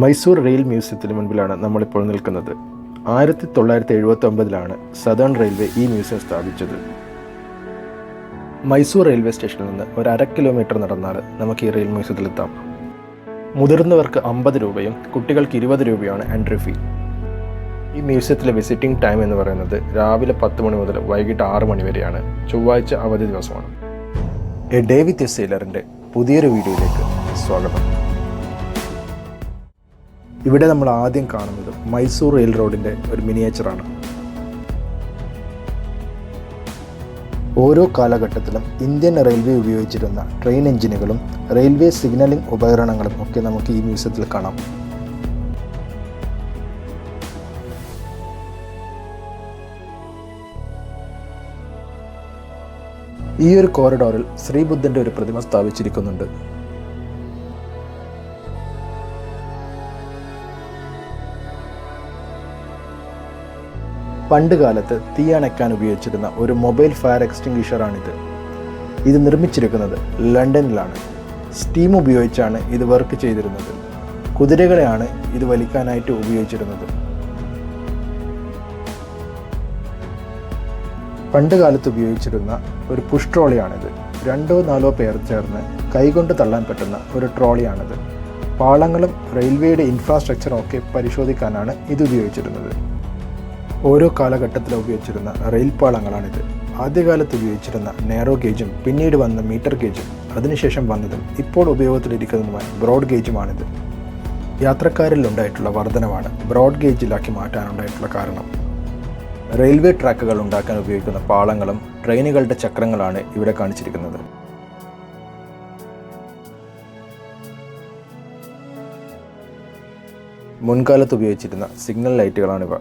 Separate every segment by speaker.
Speaker 1: Mysore rail മ്യൂസിയത്തിന് മുൻപിലാണ് നമ്മളിപ്പോൾ നിൽക്കുന്നത്. 1979 southern railway ഈ മ്യൂസിയം സ്ഥാപിച്ചത്. മൈസൂർ റെയിൽവേ സ്റ്റേഷനിൽ നിന്ന് ഒരു 1/2 കിലോമീറ്റർ നടന്നാൽ നമുക്ക് ഈ റെയിൽ മ്യൂസിയത്തിലെത്താം. മുതിർന്നവർക്ക് 50 രൂപയും കുട്ടികൾക്ക് 20 രൂപയാണ് എൻട്രി ഫീ. ഈ മ്യൂസിയത്തിലെ വിസിറ്റിംഗ് ടൈം എന്ന് പറയുന്നത് രാവിലെ 10 മണി മുതൽ വൈകിട്ട് 6 മണി വരെയാണ്. ചൊവ്വാഴ്ച അവധി ദിവസമാണ്. എ ഡേ വിത്ത് എ സെയിലറിൻ്റെ പുതിയൊരു വീഡിയോയിലേക്ക് സ്വാഗതം. ഇവിടെ നമ്മൾ ആദ്യം കാണുന്നത് മൈസൂർ റെയിൽ റോഡിൻ്റെ ഒരു മിനിയേച്ചറാണ്. ഓരോ കാലഘട്ടത്തിലും ഇന്ത്യൻ റെയിൽവേ ഉപയോഗിച്ചിരുന്ന ട്രെയിൻ എഞ്ചിനുകളും റെയിൽവേ സിഗ്നലിംഗ് ഉപകരണങ്ങളും ഒക്കെ നമുക്ക് ഈ മ്യൂസിയത്തിൽ കാണാം. ഈ ഒരു കോറിഡോറിൽ ശ്രീബുദ്ധൻ്റെ ഒരു പ്രതിമ സ്ഥാപിച്ചിരിക്കുന്നുണ്ട്. പണ്ട് കാലത്ത് തീ അണയ്ക്കാൻ ഉപയോഗിച്ചിരുന്ന ഒരു മൊബൈൽ ഫയർ എക്സ്റ്റിംഗ്വിഷറാണിത്. ഇത് നിർമ്മിച്ചിരിക്കുന്നത് ലണ്ടനിലാണ്. സ്റ്റീം ഉപയോഗിച്ചാണ് ഇത് വർക്ക് ചെയ്തിരുന്നത്. കുതിരകളെയാണ് ഇത് വലിക്കാനായിട്ട് ഉപയോഗിച്ചിരുന്നത്. പണ്ട് കാലത്ത് ഉപയോഗിച്ചിരുന്ന ഒരു പുഷ് ട്രോളിയാണിത്. 2-4 പേർ ചേർന്ന് കൈകൊണ്ട് തള്ളാൻ പറ്റുന്ന ഒരു ട്രോളിയാണിത്. പാളങ്ങളും റെയിൽവേയുടെ ഇൻഫ്രാസ്ട്രക്ചറും ഒക്കെ പരിശോധിക്കാനാണ് ഇത് ഉപയോഗിച്ചിരുന്നത്. ഓരോ കാലഘട്ടത്തിലും ഉപയോഗിച്ചിരുന്ന റെയിൽ പാളങ്ങളാണിത്. ആദ്യകാലത്ത് ഉപയോഗിച്ചിരുന്ന നാരോ ഗേജും പിന്നീട് വന്ന മീറ്റർ ഗേജും അതിനുശേഷം വന്നതും ഇപ്പോൾ ഉപയോഗത്തിലിരിക്കുന്നതുമായ ബ്രോഡ് ഗേജുമാണിത്. യാത്രക്കാരിൽ ഉണ്ടായിട്ടുള്ള വർധനവാണ് ബ്രോഡ് ഗേജിലാക്കി മാറ്റാനുണ്ടായിട്ടുള്ള കാരണം. റെയിൽവേ ട്രാക്കുകൾ ഉണ്ടാക്കാൻ ഉപയോഗിക്കുന്ന പാളങ്ങളും ട്രെയിനുകളുടെ ചക്രങ്ങളാണ് ഇവിടെ കാണിച്ചിരിക്കുന്നത്. മുൻകാലത്ത് ഉപയോഗിച്ചിരുന്ന സിഗ്നൽ ലൈറ്റുകളാണിവ.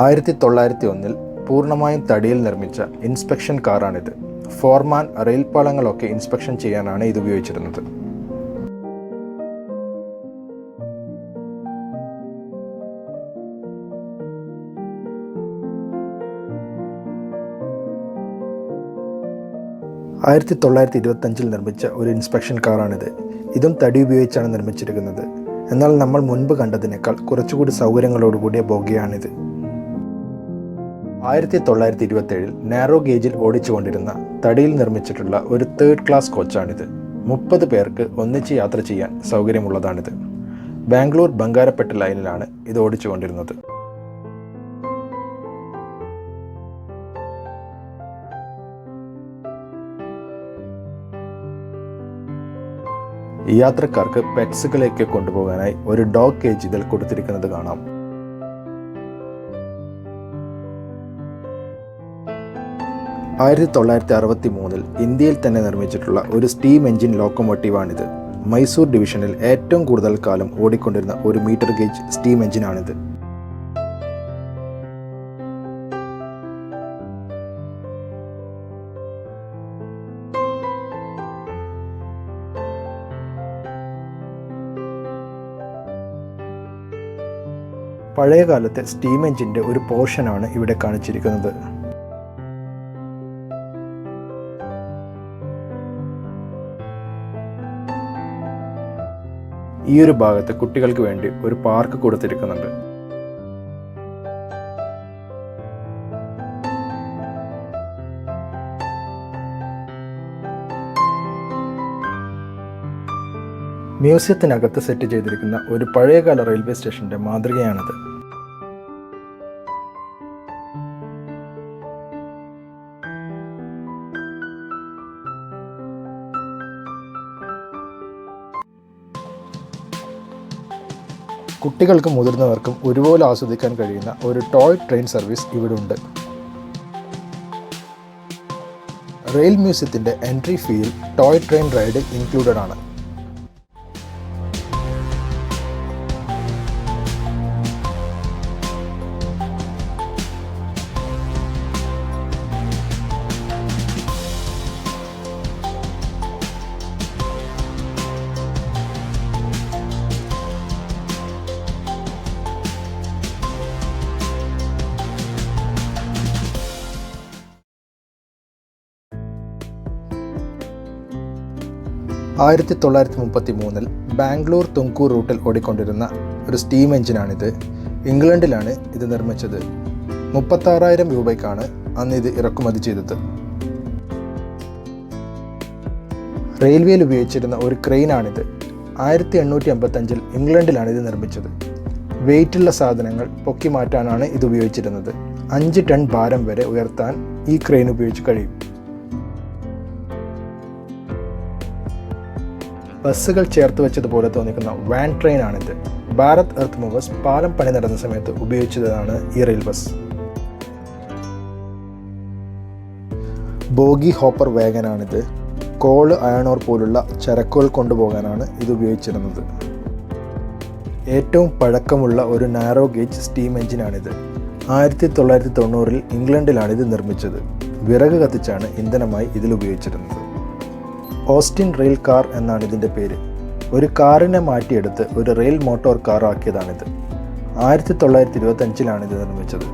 Speaker 1: 1901 പൂർണ്ണമായും തടിയിൽ നിർമ്മിച്ച ഇൻസ്പെക്ഷൻ കാറാണിത്. ഫോർമാൻ റെയിൽ പാളങ്ങളൊക്കെ ഇൻസ്പെക്ഷൻ ചെയ്യാനാണ് ഇത് ഉപയോഗിച്ചിരുന്നത്. ആയിരത്തി 1925 നിർമ്മിച്ച ഒരു ഇൻസ്പെക്ഷൻ കാറാണിത്. ഇതും തടി ഉപയോഗിച്ചാണ് നിർമ്മിച്ചിരിക്കുന്നത്. എന്നാൽ നമ്മൾ മുൻപ് കണ്ടതിനേക്കാൾ കുറച്ചുകൂടി സൗകര്യങ്ങളോടുകൂടിയ ബോഗിയാണിത്. 1927 നാരോ ഗേജിൽ ഓടിച്ചുകൊണ്ടിരുന്ന തടിയിൽ നിർമ്മിച്ചിട്ടുള്ള ഒരു 3rd ക്ലാസ് കോച്ചാണിത്. 30 പേർക്ക് ഒന്നിച്ച് യാത്ര ചെയ്യാൻ സൗകര്യമുള്ളതാണിത്. ബാംഗ്ലൂർ ബംഗാരപ്പെട്ട ലൈനിലാണ് ഇത് ഓടിച്ചുകൊണ്ടിരുന്നത്. യാത്രക്കാർക്ക് പെറ്റ്സുകളെയൊക്കെ കൊണ്ടുപോകാനായി ഒരു ഡോഗ് കേജ് ഇതിൽ കൊടുത്തിരിക്കുന്നത് കാണാം. ആയിരത്തി 1963 ഇന്ത്യയിൽ തന്നെ നിർമ്മിച്ചിട്ടുള്ള ഒരു സ്റ്റീം എഞ്ചിൻ ലോക്കോമോട്ടീവാണിത്. മൈസൂർ ഡിവിഷനിൽ ഏറ്റവും കൂടുതൽ കാലം ഓടിക്കൊണ്ടിരുന്ന ഒരു മീറ്റർ ഗേജ് സ്റ്റീം എഞ്ചിനാണിത്. പഴയ കാലത്തെ സ്റ്റീം എഞ്ചിൻ്റെ ഒരു പോർഷനാണ് ഇവിടെ കാണിച്ചിരിക്കുന്നത്. ഈ ഒരു ഭാഗത്ത് കുട്ടികൾക്ക് വേണ്ടി ഒരു പാർക്ക് കൊടുത്തിരിക്കുന്നുണ്ട്. മ്യൂസിയത്തിനകത്ത് സെറ്റ് ചെയ്തിരിക്കുന്ന ഒരു പഴയകാല റെയിൽവേ സ്റ്റേഷന്റെ മാതൃകയാണിത്. കുട്ടികൾക്കും മുതിർന്നവർക്കും ഒരുപോലെ ആസ്വദിക്കാൻ കഴിയുന്ന ഒരു ടോയ് ട്രെയിൻ സർവീസ് ഇവിടെ ഉണ്ട്. റെയിൽ മ്യൂസിയത്തിൻ്റെ എൻട്രി ഫീയിൽ ടോയ് ട്രെയിൻ റൈഡ് ഇൻക്ലൂഡഡ് ആണ്. 1933 ബാംഗ്ലൂർ തുംകൂർ റൂട്ടിൽ ഓടിക്കൊണ്ടിരുന്ന ഒരു സ്റ്റീം എഞ്ചിനാണിത്. ഇംഗ്ലണ്ടിലാണ് ഇത് നിർമ്മിച്ചത്. 36,000 രൂപയ്ക്കാണ് അന്ന് ഇത് ഇറക്കുമതി ചെയ്തത്. റെയിൽവേയിൽ ഉപയോഗിച്ചിരുന്ന ഒരു ക്രെയിനാണിത്. 1855 ഇംഗ്ലണ്ടിലാണ് ഇത് നിർമ്മിച്ചത്. വെയിറ്റുള്ള സാധനങ്ങൾ പൊക്കി മാറ്റാനാണ് ഇത് ഉപയോഗിച്ചിരുന്നത്. 5 ടൺ ഭാരം വരെ ഉയർത്താൻ ഈ ക്രെയിൻ ഉപയോഗിച്ച് കഴിയും. ബസ്സുകൾ ചേർത്ത് വെച്ചതുപോലെ തോന്നിക്കുന്ന വാൻ ട്രെയിനാണിത്. ഭാരത് എർത്ത് മൂവേഴ്സ് പാലം പണി നടന്ന സമയത്ത് ഉപയോഗിച്ചതാണ് ഈ റെയിൽ ബസ്. ബോഗി ഹോപ്പർ വാഗനാണിത്. കോള്, അയണോർ പോലുള്ള ചരക്കുകൾ കൊണ്ടുപോകാനാണ് ഇത് ഉപയോഗിച്ചിരുന്നത്. ഏറ്റവും പഴക്കമുള്ള ഒരു നാരോ ഗേജ് സ്റ്റീം എഞ്ചിനാണിത്. 1990 ഇംഗ്ലണ്ടിലാണ് ഇത് നിർമ്മിച്ചത്. വിറക് കത്തിച്ചാണ് ഇന്ധനമായി ഇതിൽ ഉപയോഗിച്ചിരുന്നത്. ഓസ്റ്റിൻ റെയിൽ കാർ എന്നാണ് ഇതിൻ്റെ പേര്. ഒരു കാറിനെ മാറ്റിയെടുത്ത് ഒരു റെയിൽ മോട്ടോർ കാർ ആക്കിയതാണിത്. 1925 ഇത് നിർമ്മിച്ചത്.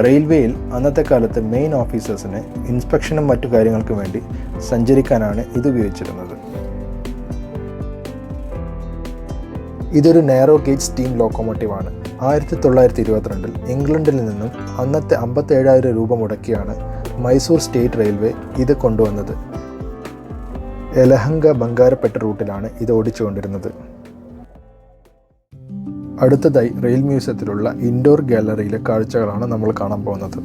Speaker 1: റെയിൽവേയിൽ അന്നത്തെ കാലത്ത് മെയിൻ ഓഫീസേഴ്സിന് ഇൻസ്പെക്ഷനും മറ്റു കാര്യങ്ങൾക്കും വേണ്ടി സഞ്ചരിക്കാനാണ് ഇത് ഉപയോഗിച്ചിരുന്നത്. ഇതൊരു നാരോ ഗേജ് സ്റ്റീം ലോക്കോമോട്ടീവ് ആണ്. 1922 ഇംഗ്ലണ്ടിൽ നിന്നും അന്നത്തെ 57,000 രൂപ മുടക്കിയാണ് മൈസൂർ സ്റ്റേറ്റ് റെയിൽവേ ഇത് കൊണ്ടുവന്നത്. യലഹങ്ക ബംഗാരപ്പെട്ട റൂട്ടിലാണ് ഇത് ഓടിച്ചുകൊണ്ടിരുന്നത്. അടുത്തതായി റെയിൽ മ്യൂസിയത്തിലുള്ള ഇൻഡോർ ഗാലറിയിലെ കാഴ്ചകളാണ് നമ്മൾ കാണാൻ പോകുന്നത്.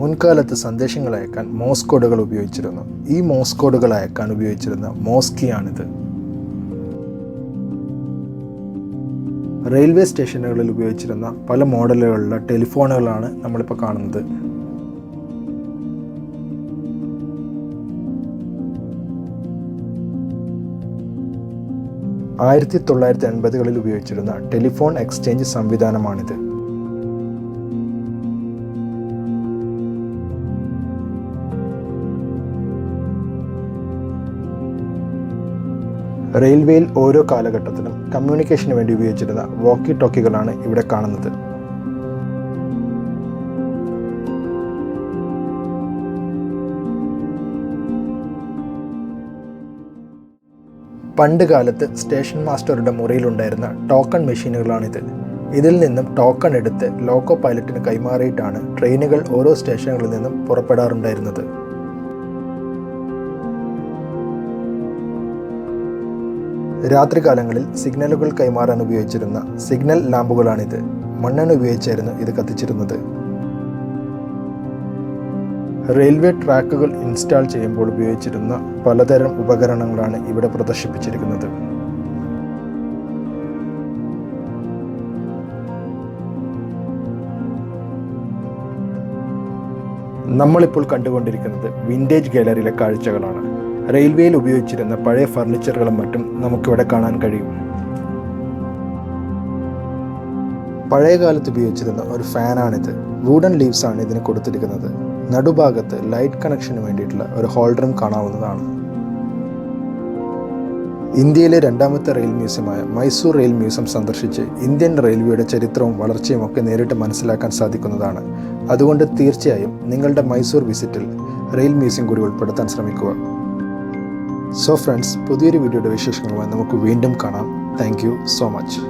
Speaker 1: മുൻകാലത്ത് സന്ദേശങ്ങൾ അയക്കാൻ മോസ് കോഡുകൾ ഉപയോഗിച്ചിരുന്നു. ഈ മോസ് കോഡുകൾ അയക്കാൻ ഉപയോഗിച്ചിരുന്ന മോസ്കിയാണിത്. റെയിൽവേ സ്റ്റേഷനുകളിൽ ഉപയോഗിച്ചിരുന്ന പല മോഡലുകളിലുള്ള ടെലിഫോണുകളാണ് നമ്മളിപ്പോൾ കാണുന്നത്. ആയിരത്തി 1980 ഉപയോഗിച്ചിരുന്ന ടെലിഫോൺ എക്സ്ചേഞ്ച് സംവിധാനമാണിത്. റെയിൽവേയിൽ ഓരോ കാലഘട്ടത്തിലും കമ്മ്യൂണിക്കേഷന് വേണ്ടി ഉപയോഗിച്ചിരുന്ന വോക്കി ടോക്കികളാണ് ഇവിടെ കാണുന്നത്. പണ്ട് കാലത്ത് സ്റ്റേഷൻ മാസ്റ്ററുടെ മുറിയിലുണ്ടായിരുന്ന ടോക്കൺ മെഷീനുകളാണിത്. ഇതിൽ നിന്നും ടോക്കൺ എടുത്ത് ലോക്കോ പൈലറ്റിന് കൈമാറിയിട്ടാണ് ട്രെയിനുകൾ ഓരോ സ്റ്റേഷനുകളിൽ നിന്നും പുറപ്പെടാറുണ്ടായിരുന്നത്. രാത്രികാലങ്ങളിൽ സിഗ്നലുകൾ കൈമാറാൻ ഉപയോഗിച്ചിരുന്ന സിഗ്നൽ ലാമ്പുകളാണിത്. മണ്ണെണ്ണ ഉപയോഗിച്ചായിരുന്നു ഇത് കത്തിച്ചിരുന്നത്. റെയിൽവേ ട്രാക്കുകൾ ഇൻസ്റ്റാൾ ചെയ്യുമ്പോൾ ഉപയോഗിച്ചിരുന്ന പലതരം ഉപകരണങ്ങളാണ് ഇവിടെ പ്രദർശിപ്പിച്ചിരിക്കുന്നത്. നമ്മളിപ്പോൾ കണ്ടുകൊണ്ടിരിക്കുന്നത് വിൻറ്റേജ് ഗാലറിയിലെ കാഴ്ചകളാണ്. റെയിൽവേയിൽ ഉപയോഗിച്ചിരുന്ന പഴയ ഫർണിച്ചറുകളും മറ്റും നമുക്കിവിടെ കാണാൻ കഴിയും. പഴയ കാലത്ത് ഉപയോഗിച്ചിരുന്ന ഒരു ഫാനാണിത്. വുഡൻ ലീവ്സ് ആണ് ഇതിന് കൊടുത്തിരിക്കുന്നത്. നടുഭാഗത്ത് ലൈറ്റ് കണക്ഷന് വേണ്ടിയിട്ടുള്ള ഒരു ഹോൾഡറും കാണാവുന്നതാണ്. ഇന്ത്യയിലെ രണ്ടാമത്തെ റെയിൽ മ്യൂസിയമായ മൈസൂർ റെയിൽ മ്യൂസിയം സന്ദർശിച്ച് ഇന്ത്യൻ റെയിൽവേയുടെ ചരിത്രവും വളർച്ചയും ഒക്കെ നേരിട്ട് മനസ്സിലാക്കാൻ സാധിക്കുന്നതാണ്. അതുകൊണ്ട് തീർച്ചയായും നിങ്ങളുടെ മൈസൂർ വിസിറ്റിൽ റെയിൽ മ്യൂസിയം കൂടി ഉൾപ്പെടുത്താൻ ശ്രമിക്കുക. സോ ഫ്രണ്ട്സ്, പുതിയൊരു വീഡിയോയുടെ വിശേഷങ്ങളുമായി നമുക്ക് വീണ്ടും കാണാം. Thank you so much.